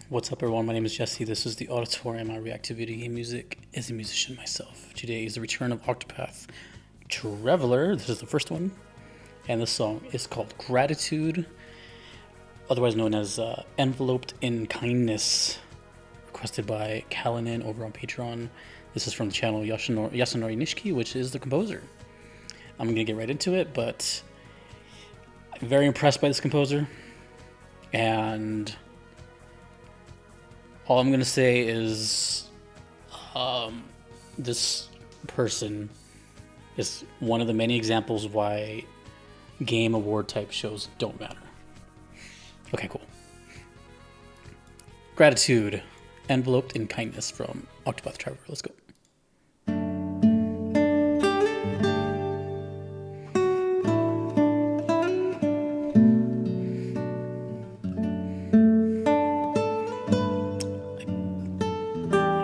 What's up, everyone? My name is Jesse. This is the Auditorium. I react to video game music as a musician myself. Today is the return of Octopath Traveler. This is the first one, and the song is called Gratitude, otherwise known as Enveloped in Kindness, requested by Kalanin over on Patreon. This is from the channel Yasunori Nishiki, which is the composer. I'm going to get right into it, but I'm very impressed by this composer, and all I'm going to say is this person is one of the many examples why game award type shows don't matter. Okay, cool. Gratitude, Enveloped in Kindness from Octopath Traveler. Let's go.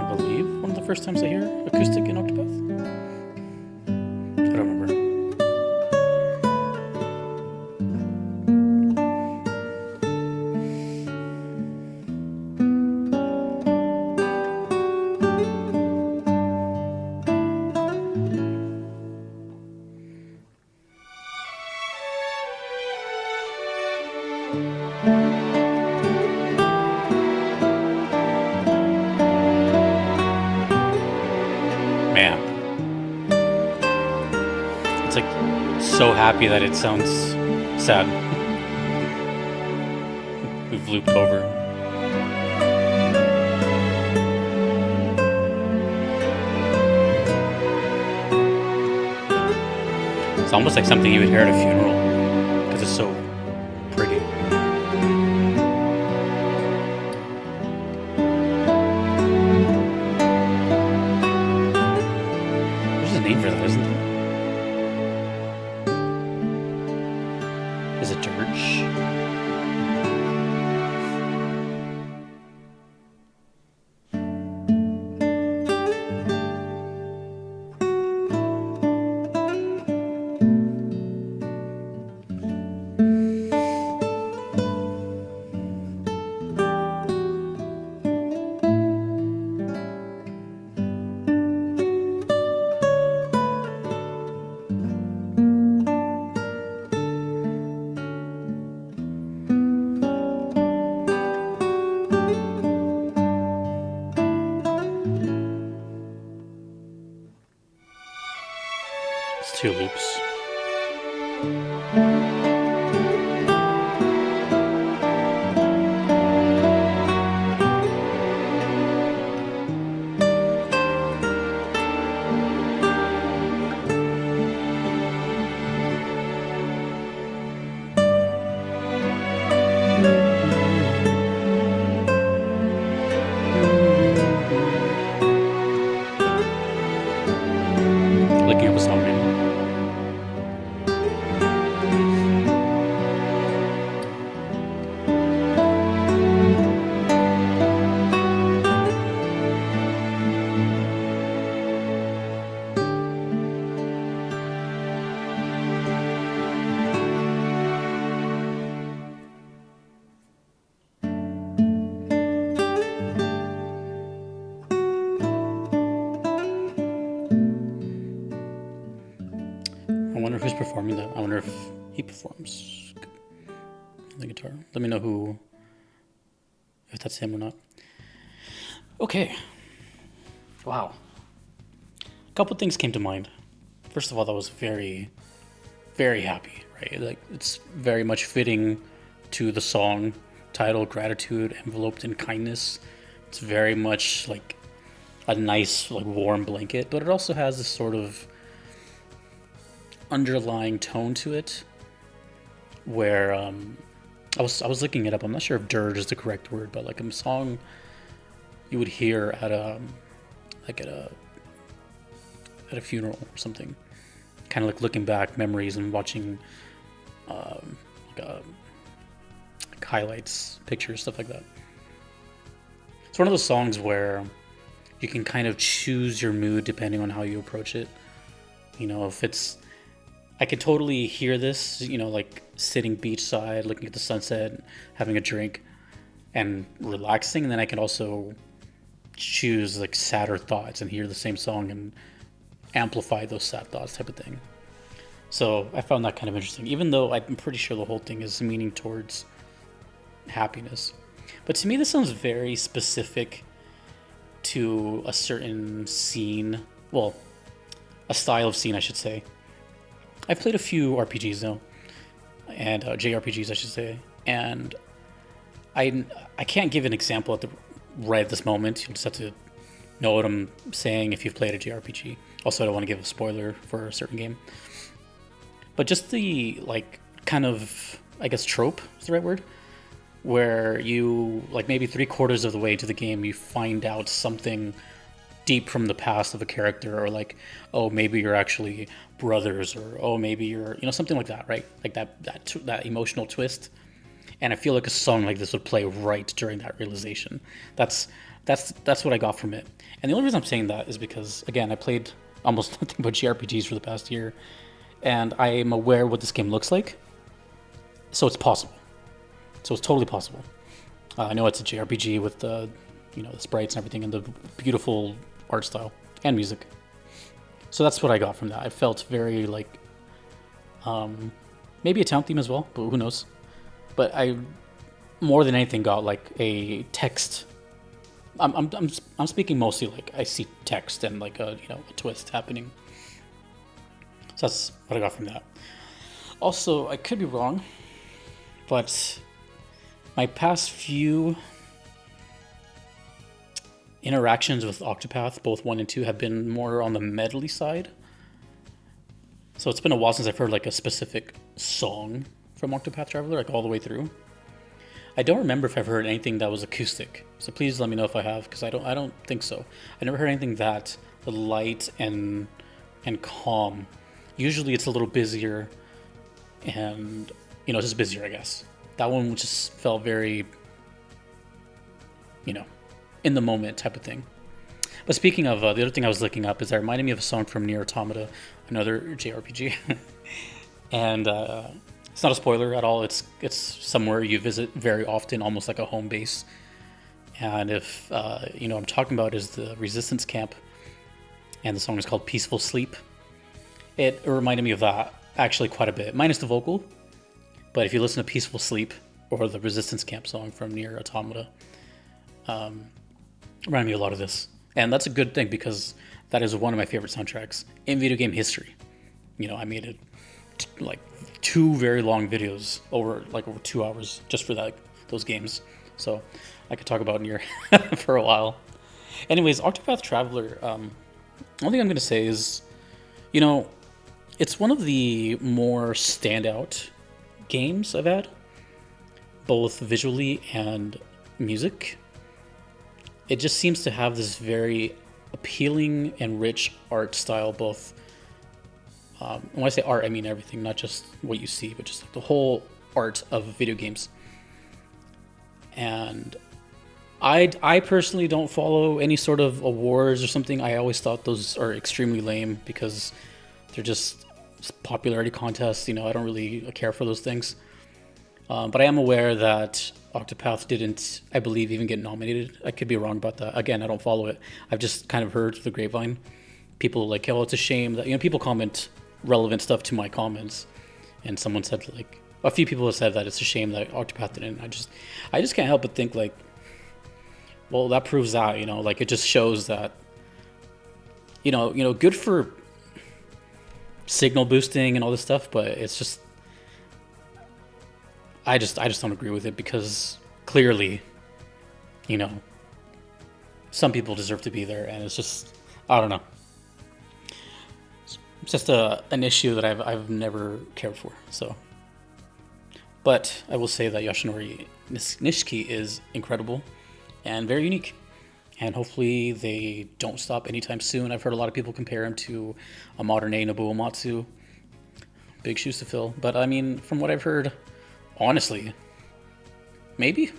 I believe one of the first times I hear acoustic in Octopath. I don't remember. Man, it's like so happy that it sounds sad. We've looped over. It's almost like something you would hear at a funeral because it's so pretty. There's a name for that, isn't there? Is it dirge? It's two loops. Looking up a song name. I wonder who's performing that. I wonder if he performs on the guitar. Let me know if that's him or not. Okay. Wow. A couple things came to mind. First of all, that was very, very happy, right? Like, it's very much fitting to the song title, Gratitude, Enveloped in Kindness. It's very much like a nice, like, warm blanket, but it also has this sort of underlying tone to it where I was looking it up. I'm not sure if dirge is the correct word, but like a song you would hear at a funeral or something, kind of like looking back memories and watching like, highlights, pictures, stuff like that. It's one of those songs where you can kind of choose your mood depending on how you approach it. You know, if it's, I could totally hear this, you know, like sitting beachside, looking at the sunset, having a drink. and relaxing, and then I can also choose like sadder thoughts and hear the same song and amplify those sad thoughts type of thing. So I found that kind of interesting, even though I'm pretty sure the whole thing is meaning towards happiness. But to me, this sounds very specific to a certain scene. Well, a style of scene, I should say. I've played a few RPGs now, and JRPGs, I should say, and I can't give an example right at this moment. You'll just have to know what I'm saying if you've played a JRPG. Also, I don't want to give a spoiler for a certain game. But just the, like, kind of, I guess, trope is the right word, where you, like, maybe 3/4 of the way to the game, you find out something deep from the past of a character, or like, oh, maybe you're actually brothers, or oh, maybe you're, something like that, right? Like that emotional twist. And I feel like a song like this would play right during that realization. That's what I got from it. And the only reason I'm saying that is because, again, I played almost nothing but JRPGs for the past year, and I am aware what this game looks like. So it's possible. So it's totally possible. I know it's a JRPG with the, the sprites and everything, and the beautiful art style and music. So that's what I got from that. I felt very like, maybe a town theme as well, but who knows? But I, more than anything, got like a text. I'm speaking mostly like I see text and like a twist happening. So that's what I got from that. Also, I could be wrong, but my past few interactions with Octopath, both 1 and 2, have been more on the medley side. So it's been a while since I've heard like a specific song from Octopath Traveler, like all the way through. I don't remember if I've heard anything that was acoustic, so please let me know if I have, because I don't think so. I never heard anything that light and calm. Usually it's a little busier, and just busier, I guess. That one just felt very, in the moment type of thing. But speaking of, the other thing I was looking up is that reminded me of a song from Nier Automata, another JRPG. And it's not a spoiler at all. It's somewhere you visit very often, almost like a home base. And if, what I'm talking about is the Resistance Camp, and the song is called Peaceful Sleep. It reminded me of that actually quite a bit, minus the vocal. But if you listen to Peaceful Sleep, or the Resistance Camp song from Nier Automata, reminded me a lot of this. And that's a good thing, because that is one of my favorite soundtracks in video game history. I made it like 2 very long videos over 2 hours just for those games. So I could talk about Nier for a while. Anyways, Octopath Traveler, one thing I'm going to say is, it's one of the more standout games I've had, both visually and music. It just seems to have this very appealing and rich art style, both, when I say art, I mean everything, not just what you see, but just the whole art of video games. And I personally don't follow any sort of awards or something. I always thought those are extremely lame, because they're just popularity contests. I don't really care for those things. But I am aware that Octopath didn't, I believe, even get nominated. I could be wrong about that. Again, I don't follow it. I've just kind of heard through the grapevine. People like, oh, it's a shame that, people comment relevant stuff to my comments. And someone said, like, a few people have said that it's a shame that Octopath didn't. I just can't help but think, like, well, that proves that, like, it just shows that, good for signal boosting and all this stuff, but it's just, I just don't agree with it, because clearly, some people deserve to be there, and it's just, I don't know. It's just an issue that I've never cared for. So, but I will say that Yoshinori Nishiki is incredible and very unique, and hopefully they don't stop anytime soon. I've heard a lot of people compare him to a modern day Nobuo Uematsu. Big shoes to fill, but I mean, from what I've heard, honestly, maybe,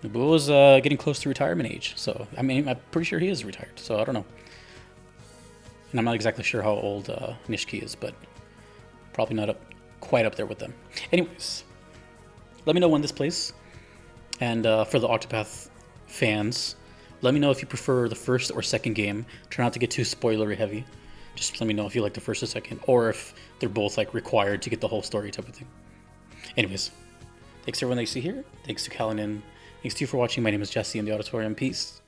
Nobuo's getting close to retirement age, so I mean, I'm pretty sure he is retired, so I don't know. And I'm not exactly sure how old Nishiki is, but probably not quite up there with them. Anyways, let me know when this plays. And for the Octopath fans, let me know if you prefer the first or second game. Try not to get too spoilery heavy. Just let me know if you like the first or second, or if they're both like required to get the whole story type of thing. Anyways, thanks to everyone that you see here. Thanks to Kalanin. Thanks to you for watching. My name is Jesse in the Auditorium. Peace.